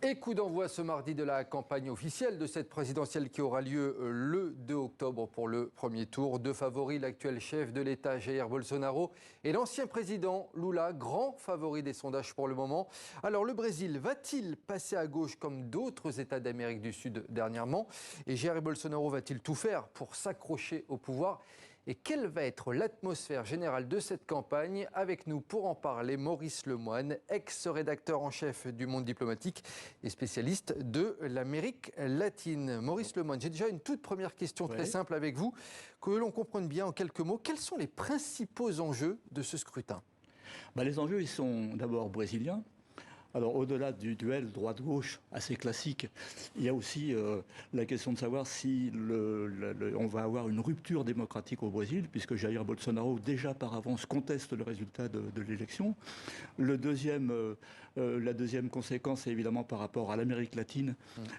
Et coup d'envoi ce mardi de la campagne officielle de cette présidentielle qui aura lieu le 2 octobre pour le premier tour. Deux favoris, l'actuel chef de l'État Jair Bolsonaro et l'ancien président Lula, grand favori des sondages pour le moment. Alors le Brésil va-t-il passer à gauche comme d'autres États d'Amérique du Sud dernièrement? Et Jair Bolsonaro va-t-il tout faire pour s'accrocher au pouvoir? Et quelle va être l'atmosphère générale de cette campagne? Avec nous pour en parler, Maurice Lemoine, ex-rédacteur en chef du Monde diplomatique et spécialiste de l'Amérique latine. Maurice Lemoine, j'ai déjà une toute première question très simple avec vous, que l'on comprenne bien en quelques mots. Quels sont les principaux enjeux de ce scrutin? Les enjeux, ils sont d'abord brésiliens. Alors, au-delà du duel droite-gauche assez classique, il y a aussi la question de savoir si on va avoir une rupture démocratique au Brésil, puisque Jair Bolsonaro, déjà par avance, conteste le résultat de l'élection. La deuxième conséquence, c'est évidemment par rapport à l'Amérique latine,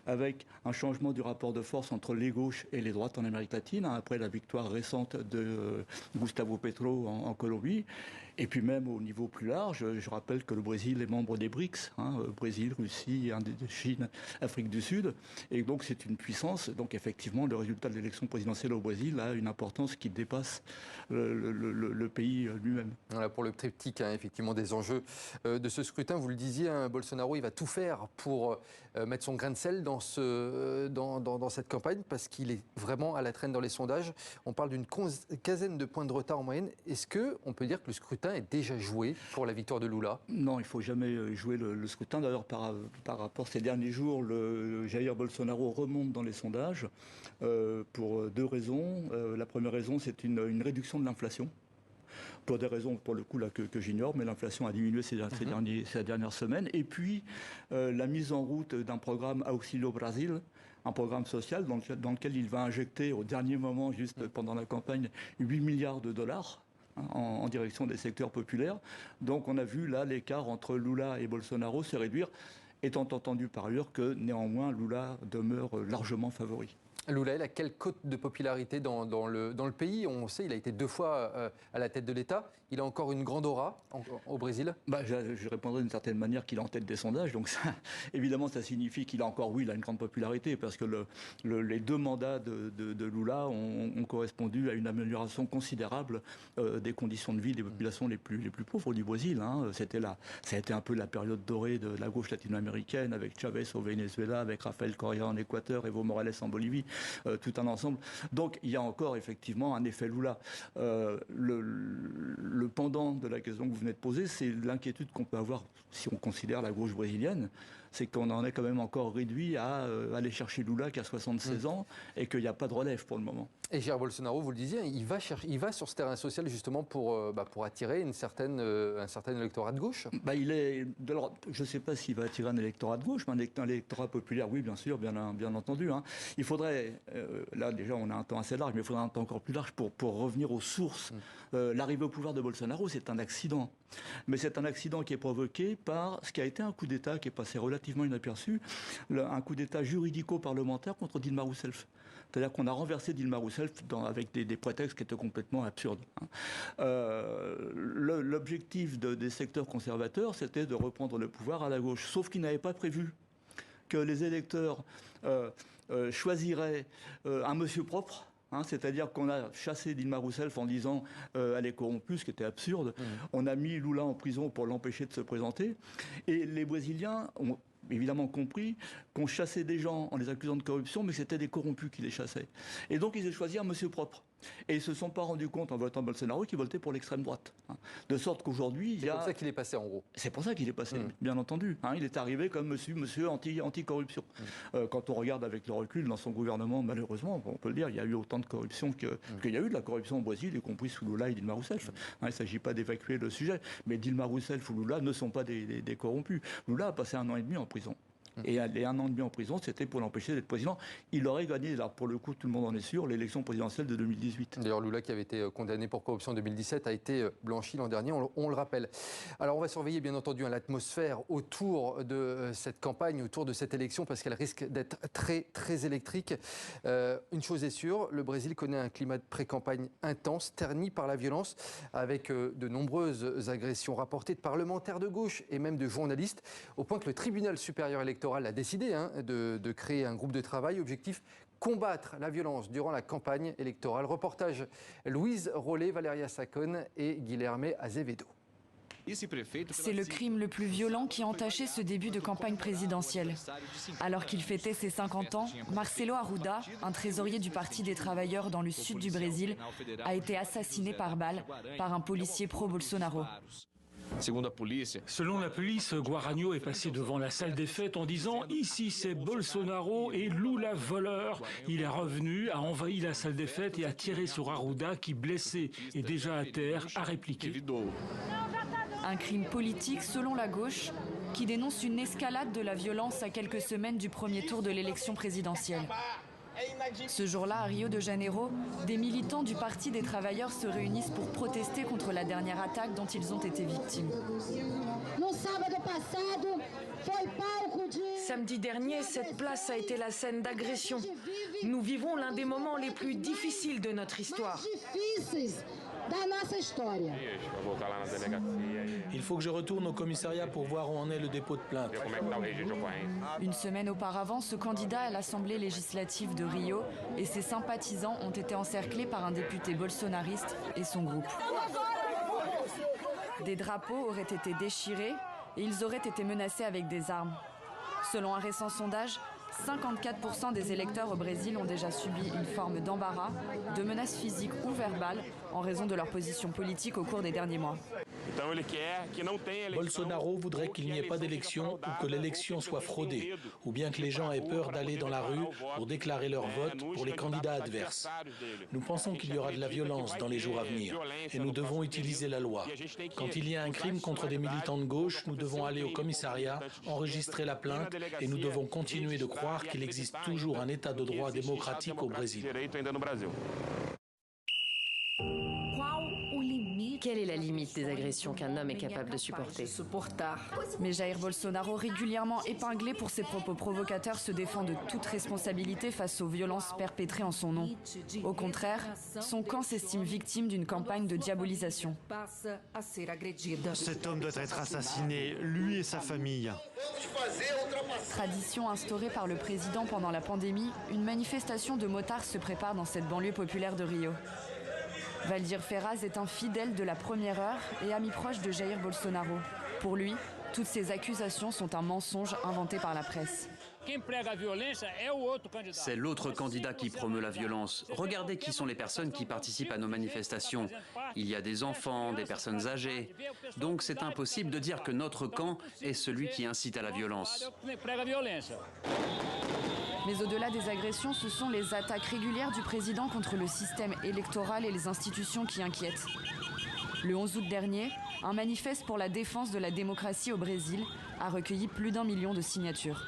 avec un changement du rapport de force entre les gauches et les droites en Amérique latine, après la victoire récente de Gustavo Petro en Colombie. Et puis même au niveau plus large, je rappelle que le Brésil est membre des BRICS, Brésil, Russie, Chine, Afrique du Sud. Et donc c'est une puissance. Donc effectivement, le résultat de l'élection présidentielle au Brésil a une importance qui dépasse le pays lui-même. Voilà pour le triptyque, effectivement, des enjeux de ce scrutin. Vous le disiez, Bolsonaro, il va tout faire pour mettre son grain de sel dans cette campagne, parce qu'il est vraiment à la traîne dans les sondages. On parle d'une quinzaine de points de retard en moyenne. Est-ce qu'on peut dire que le scrutin est déjà joué pour la victoire de Lula? Non, il ne faut jamais jouer le scrutin. D'ailleurs, par rapport à ces derniers jours, Jair Bolsonaro remonte dans les sondages pour deux raisons. La première raison, c'est une réduction de l'inflation. Pour des raisons, pour le coup, là, que j'ignore, mais l'inflation a diminué ces dernières semaines. Et puis, la mise en route d'un programme Auxílio Brasil, un programme social dans lequel il va injecter au dernier moment, juste pendant la campagne, 8 milliards de dollars. En direction des secteurs populaires. Donc on a vu là l'écart entre Lula et Bolsonaro se réduire, étant entendu par ailleurs que néanmoins Lula demeure largement favori. Lula, il a quelle cote de popularité dans le pays? On sait, il a été 2 fois à la tête de l'État. Il a encore une grande aura au Brésil? Je répondrai d'une certaine manière qu'il est en tête des sondages. Donc ça, évidemment, ça signifie qu'il a encore, oui, il a une grande popularité, parce que les deux mandats de Lula ont correspondu à une amélioration considérable des conditions de vie des populations les plus pauvres du Brésil. Ça a été un peu la période dorée de la gauche latino-américaine, avec Chavez au Venezuela, avec Rafael Correa en Équateur, Evo Morales en Bolivie. Tout un ensemble. Donc il y a encore effectivement un effet Lula. Le pendant de la question que vous venez de poser, c'est l'inquiétude qu'on peut avoir si on considère la gauche brésilienne, c'est qu'on en est quand même encore réduit à aller chercher Lula qui a 76 ans et qu'il n'y a pas de relève pour le moment. Et Jair Bolsonaro, vous le disiez, il va sur ce terrain social justement pour attirer un certain électorat de gauche. Alors, je ne sais pas s'il va attirer un électorat de gauche, mais un électorat populaire, oui, bien sûr, bien entendu. Il faudrait, là déjà on a un temps assez large, mais il faudrait un temps encore plus large pour revenir aux sources. L'arrivée au pouvoir de Bolsonaro, c'est un accident. Mais c'est un accident qui est provoqué par ce qui a été un coup d'État qui est passé relativement inaperçu, un coup d'État juridico-parlementaire contre Dilma Rousseff. C'est-à-dire qu'on a renversé Dilma Rousseff avec des prétextes qui étaient complètement absurdes. L'objectif des secteurs conservateurs, c'était de reprendre le pouvoir à la gauche, sauf qu'ils n'avaient pas prévu que les électeurs choisiraient un monsieur propre. C'est-à-dire qu'on a chassé Dilma Rousseff en disant elle est corrompue, ce qui était absurde. On a mis Lula en prison pour l'empêcher de se présenter. Et les Brésiliens ont évidemment compris qu'on chassait des gens en les accusant de corruption, mais c'était des corrompus qui les chassaient. Et donc ils ont choisi un monsieur propre. Et ils ne se sont pas rendus compte en votant Bolsonaro qu'ils votaient pour l'extrême droite. De sorte qu'aujourd'hui, il y a... C'est pour ça qu'il est passé en gros. C'est pour ça qu'il est passé, bien entendu. Il est arrivé comme monsieur anti-corruption. Quand on regarde avec le recul dans son gouvernement, malheureusement, on peut le dire, il y a eu autant de corruption qu'il y a eu de la corruption au Brésil, y compris sous Lula et Dilma Rousseff. Il ne s'agit pas d'évacuer le sujet. Mais Dilma Rousseff ou Lula ne sont pas des corrompus. Lula a passé 1 an et demi en prison. Et les 1 an et demi en prison, c'était pour l'empêcher d'être président. Il aurait gagné, là, pour le coup, tout le monde en est sûr, l'élection présidentielle de 2018. D'ailleurs, Lula, qui avait été condamné pour corruption en 2017, a été blanchi l'an dernier, on le rappelle. Alors, on va surveiller, bien entendu, l'atmosphère autour de cette campagne, autour de cette élection, parce qu'elle risque d'être très, très électrique. Une chose est sûre, le Brésil connaît un climat de pré-campagne intense, terni par la violence, avec de nombreuses agressions rapportées de parlementaires de gauche et même de journalistes, au point que le tribunal supérieur électoral électoral a décidé de créer un groupe de travail. Objectif, combattre la violence durant la campagne électorale. Reportage Louise Rollet, Valeria Sacon et Guilherme Azevedo. C'est le crime le plus violent qui a entaché ce début de campagne présidentielle. Alors qu'il fêtait ses 50 ans, Marcelo Arruda, un trésorier du Parti des travailleurs dans le sud du Brésil, a été assassiné par balle par un policier pro-Bolsonaro. Selon la police, Guaragno est passé devant la salle des fêtes en disant « Ici c'est Bolsonaro et Lula voleur ». Il est revenu, a envahi la salle des fêtes et a tiré sur Arruda qui, blessé et déjà à terre, a répliqué. Un crime politique selon la gauche qui dénonce une escalade de la violence à quelques semaines du premier tour de l'élection présidentielle. Ce jour-là, à Rio de Janeiro, des militants du Parti des travailleurs se réunissent pour protester contre la dernière attaque dont ils ont été victimes. Samedi dernier, cette place a été la scène d'agression. Nous vivons l'un des moments les plus difficiles de notre histoire. Il faut que je retourne au commissariat pour voir où en est le dépôt de plainte. Une semaine auparavant, ce candidat à l'Assemblée législative de Rio et ses sympathisants ont été encerclés par un député bolsonariste et son groupe. Des drapeaux auraient été déchirés et ils auraient été menacés avec des armes. Selon un récent sondage, 54% des électeurs au Brésil ont déjà subi une forme d'embarras, de menaces physiques ou verbales en raison de leur position politique au cours des derniers mois. Bolsonaro voudrait qu'il n'y ait pas d'élection ou que l'élection soit fraudée, ou bien que les gens aient peur d'aller dans la rue pour déclarer leur vote pour les candidats adverses. Nous pensons qu'il y aura de la violence dans les jours à venir et nous devons utiliser la loi. Quand il y a un crime contre des militants de gauche, nous devons aller au commissariat, enregistrer la plainte et nous devons continuer de croire qu'il existe toujours un état de droit démocratique au Brésil. Quelle est la limite des agressions qu'un homme est capable de supporter? Mais Jair Bolsonaro, régulièrement épinglé pour ses propos provocateurs, se défend de toute responsabilité face aux violences perpétrées en son nom. Au contraire, son camp s'estime victime d'une campagne de diabolisation. Cet homme doit être assassiné, lui et sa famille. Tradition instaurée par le président pendant la pandémie, une manifestation de motards se prépare dans cette banlieue populaire de Rio. Valdir Ferraz est un fidèle de la première heure et ami proche de Jair Bolsonaro. Pour lui, toutes ces accusations sont un mensonge inventé par la presse. C'est l'autre candidat qui promeut la violence. Regardez qui sont les personnes qui participent à nos manifestations. Il y a des enfants, des personnes âgées. Donc c'est impossible de dire que notre camp est celui qui incite à la violence. Mais au-delà des agressions, ce sont les attaques régulières du président contre le système électoral et les institutions qui inquiètent. Le 11 août dernier, un manifeste pour la défense de la démocratie au Brésil a recueilli plus d'1 million de signatures.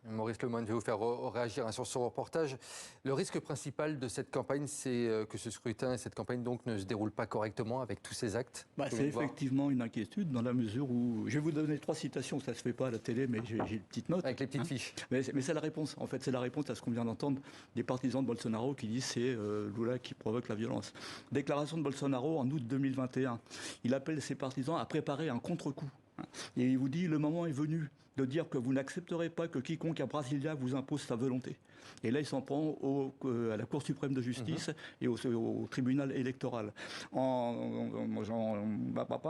Maurice Lemoine, je vais vous faire réagir sur ce reportage. Le risque principal de cette campagne, c'est que ce scrutin et cette campagne donc ne se déroulent pas correctement avec tous ces actes. C'est effectivement une inquiétude dans la mesure où... Je vais vous donner 3 citations, ça ne se fait pas à la télé, mais j'ai une petite note. Avec les petites fiches. Mais c'est la réponse, en fait, c'est la réponse à ce qu'on vient d'entendre des partisans de Bolsonaro qui disent c'est Lula qui provoque la violence. Déclaration de Bolsonaro en août 2021. Il appelle ses partisans à préparer un contre-coup. Et il vous dit, le moment est venu de dire que vous n'accepterez pas que quiconque à Brasilia vous impose sa volonté. Et là, il s'en prend à la Cour suprême de justice et au tribunal électoral. En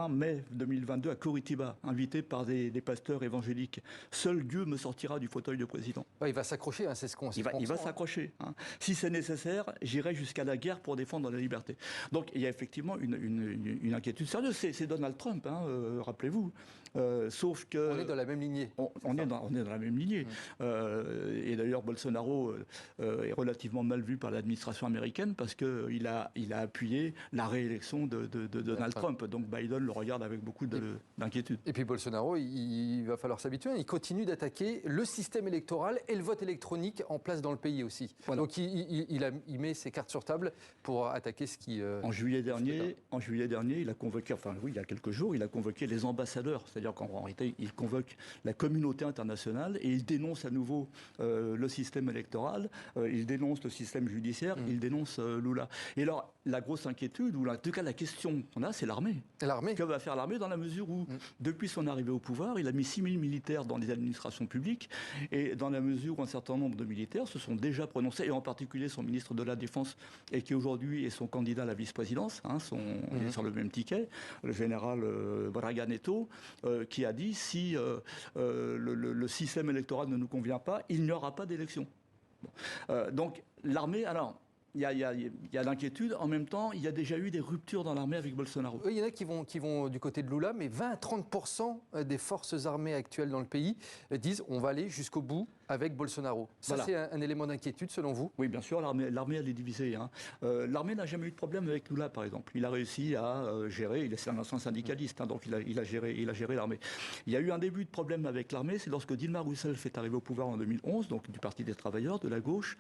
mai 2022, à Curitiba, invité par des pasteurs évangéliques. Seul Dieu me sortira du fauteuil de président. Ouais, il va s'accrocher, c'est ce qu'on sait. Il va s'accrocher. Si c'est nécessaire, j'irai jusqu'à la guerre pour défendre la liberté. Donc il y a effectivement une inquiétude sérieuse. C'est Donald Trump, rappelez-vous. Sauf que... On est dans la même lignée. On est dans la même lignée. Et d'ailleurs, Bolsonaro est relativement mal vu par l'administration américaine parce qu'il a appuyé la réélection de Donald Trump. Donc Biden le regarde avec beaucoup d'inquiétude. Et puis Bolsonaro, il va falloir s'habituer. Il continue d'attaquer le système électoral et le vote électronique en place dans le pays aussi. Voilà. Donc il met ses cartes sur table pour attaquer ce qui... En juillet dernier, il a convoqué, il y a quelques jours, il a convoqué les ambassadeurs, c'est-à-dire c'est-à-dire qu'en réalité, il convoque la communauté internationale et il dénonce à nouveau le système électoral, il dénonce le système judiciaire, il dénonce Lula. Et alors, la grosse inquiétude, ou en tout cas la question qu'on a, c'est l'armée. L'armée. Que va faire l'armée dans la mesure où, depuis son arrivée au pouvoir, il a mis 6000 militaires dans les administrations publiques, et dans la mesure où un certain nombre de militaires se sont déjà prononcés, et en particulier son ministre de la Défense, et qui aujourd'hui est son candidat à la vice-présidence, il est sur le même ticket, le général Braga Neto, qui a dit si le système électoral ne nous convient pas, il n'y aura pas d'élection. Bon. Donc l'armée, alors... Il y a l'inquiétude. En même temps, il y a déjà eu des ruptures dans l'armée avec Bolsonaro. Il y en a qui vont du côté de Lula, mais 20 à 30% des forces armées actuelles dans le pays disent on va aller jusqu'au bout avec Bolsonaro. Ça, voilà. C'est un élément d'inquiétude selon vous? Oui, bien sûr, l'armée elle est divisée. L'armée n'a jamais eu de problème avec Lula, par exemple. Il a réussi à gérer, il est un ancien syndicaliste, donc il a géré l'armée. Il y a eu un début de problème avec l'armée, c'est lorsque Dilma Rousseff est arrivée au pouvoir en 2011, donc du Parti des travailleurs, de la gauche,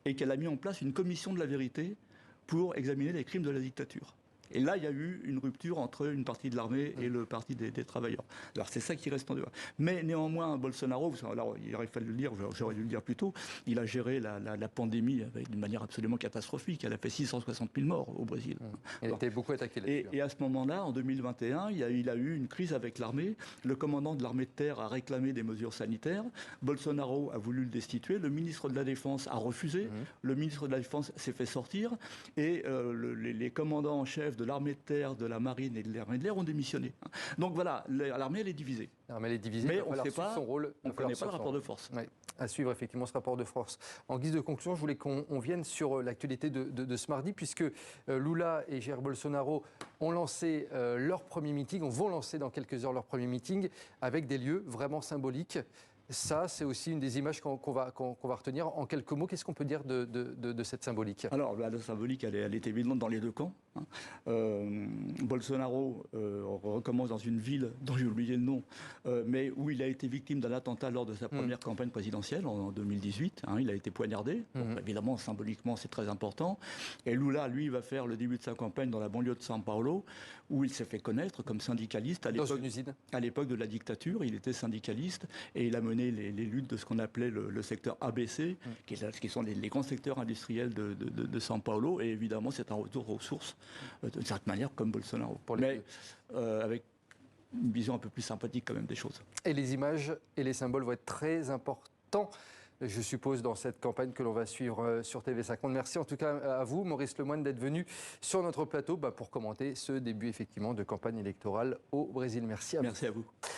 et qu'elle a mis en place une commission de la vérité pour examiner les crimes de la dictature. Et là, il y a eu une rupture entre une partie de l'armée et le parti des travailleurs. Alors c'est ça qui reste en dehors. Mais néanmoins, Bolsonaro, alors, il aurait fallu le dire, j'aurais dû le dire plus tôt, il a géré la pandémie d'une manière absolument catastrophique. Elle a fait 660 000 morts au Brésil. Elle a été beaucoup attaquée là-dessus. Et à ce moment-là, en 2021, il a eu une crise avec l'armée. Le commandant de l'armée de terre a réclamé des mesures sanitaires. Bolsonaro a voulu le destituer. Le ministre de la Défense a refusé. Le ministre de la Défense s'est fait sortir. Et les commandants en chef de l'armée de terre, de la marine et de l'armée de l'air ont démissionné. Donc voilà, l'armée elle est divisée. L'armée elle est divisée, mais on ne sait pas son rôle. On ne connaît pas le rapport de force. Oui, à suivre effectivement ce rapport de force. En guise de conclusion, je voulais qu'on vienne sur l'actualité de ce mardi, puisque Lula et Jair Bolsonaro ont lancé leur premier meeting, vont lancer dans quelques heures leur premier meeting, avec des lieux vraiment symboliques. Ça, c'est aussi une des images qu'on va retenir. En quelques mots, qu'est-ce qu'on peut dire de cette symbolique? Alors, la symbolique, elle est évidente dans les deux camps. Bolsonaro recommence dans une ville dont j'ai oublié le nom, mais où il a été victime d'un attentat lors de sa première campagne présidentielle en 2018. Il a été poignardé. Donc, évidemment, symboliquement, c'est très important. Et Lula, lui, va faire le début de sa campagne dans la banlieue de São Paulo, où il s'est fait connaître comme syndicaliste. Dans une usine. À l'époque de la dictature, il était syndicaliste et il a mené les luttes de ce qu'on appelait le secteur ABC, qui sont les grands secteurs industriels de São Paulo. Et évidemment, c'est un retour aux sources, d'une certaine manière, comme Bolsonaro. Mais avec une vision un peu plus sympathique quand même des choses. Et les images et les symboles vont être très importants, je suppose, dans cette campagne que l'on va suivre sur TV5 Monde. Merci en tout cas à vous, Maurice Lemoine, d'être venu sur notre plateau pour commenter ce début effectivement de campagne électorale au Brésil. Merci à vous. Merci à vous.